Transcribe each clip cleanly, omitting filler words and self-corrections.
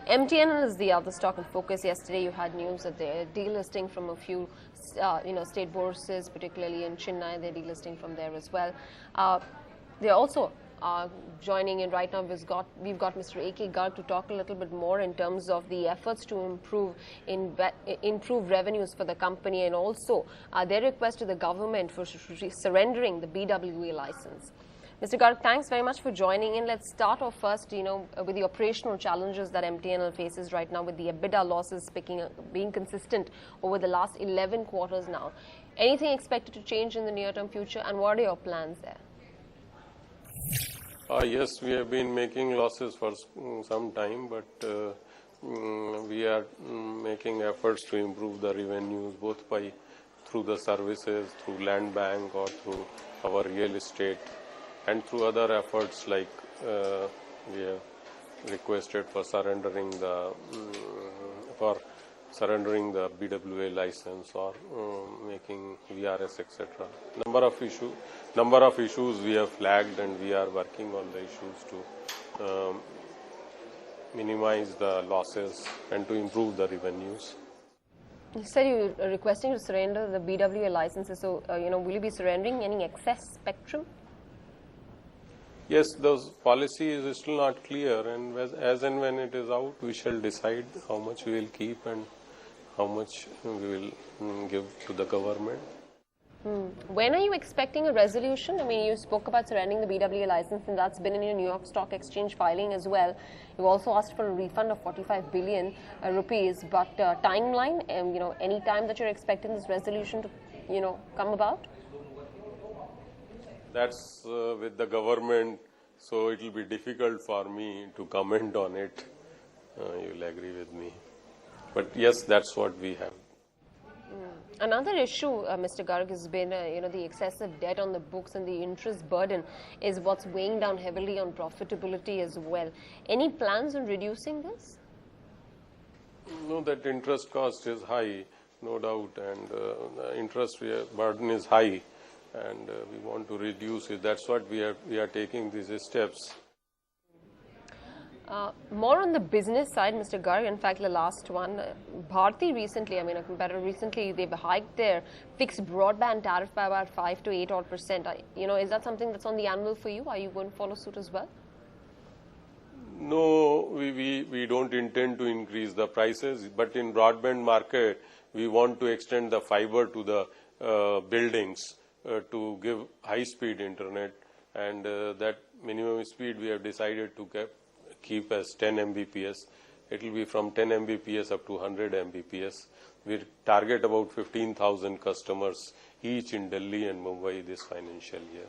MTNL is the other stock in focus. Yesterday, you had news that they're delisting from a few, state bourses, particularly in Chennai. They're delisting from there as well. They're also joining in right now. We've got Mr. A.K. Garg to talk a little bit more in terms of the efforts to improve revenues for the company, and also their request to the government for surrendering the BWA license. Mr. Garg, thanks very much for joining in. Let's start off first, with the operational challenges that MTNL faces right now, with the EBITDA losses being consistent over the last 11 quarters now. Anything expected to change in the near-term future, and what are your plans there? Yes, we have been making losses for some time, but we are making efforts to improve the revenues both through the services, through land bank, or through our real estate, and through other efforts like we have requested for surrendering the BWA license, or making VRS, etc. Number of issues we have flagged, and we are working on the issues to minimize the losses and to improve the revenues. You said you are requesting to surrender the BWA licenses, so will you be surrendering any excess spectrum? Yes, those policy is still not clear, and as and when it is out, we shall decide how much we will keep and how much we will give to the government. When are you expecting a resolution? I mean, you spoke about surrendering the BWA license, and that's been in your New York Stock Exchange filing as well. You also asked for a refund of 45 billion rupees, but timeline, any time that you're expecting this resolution to, come about? That's with the government, so it will be difficult for me to comment on it. You'll agree with me. But yes, that's what we have. Another issue, Mr. Garg, has been, the excessive debt on the books, and the interest burden is what's weighing down heavily on profitability as well. Any plans on reducing this? No, that interest cost is high, no doubt, and the interest burden is high, and we want to reduce it. That's what we are taking these steps. More on the business side, Mr. Garg, in fact, the last one, Bharti recently, a competitor recently, they've hiked their fixed broadband tariff by about 5 to 8 odd %. Is that something that's on the anvil for you? Are you going to follow suit as well? No, we don't intend to increase the prices, but in broadband market, we want to extend the fiber to the buildings to give high-speed internet, and that minimum speed we have decided to keep as 10 Mbps. It will be from 10 Mbps up to 100 Mbps. We target about 15,000 customers each in Delhi and Mumbai this financial year.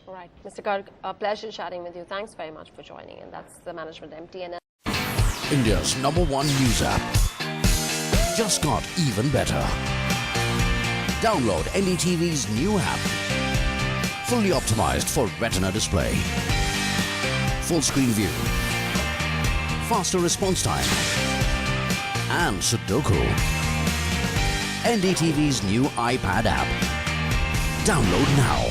All right. Mr. Garg, a pleasure chatting with you. Thanks very much for joining, and that's the management MTNL. India's #1 news app. Just got even better. Download NDTV's new app. Fully optimized for retina display. Full screen view, faster response time, and Sudoku. NDTV's new iPad app. Download now.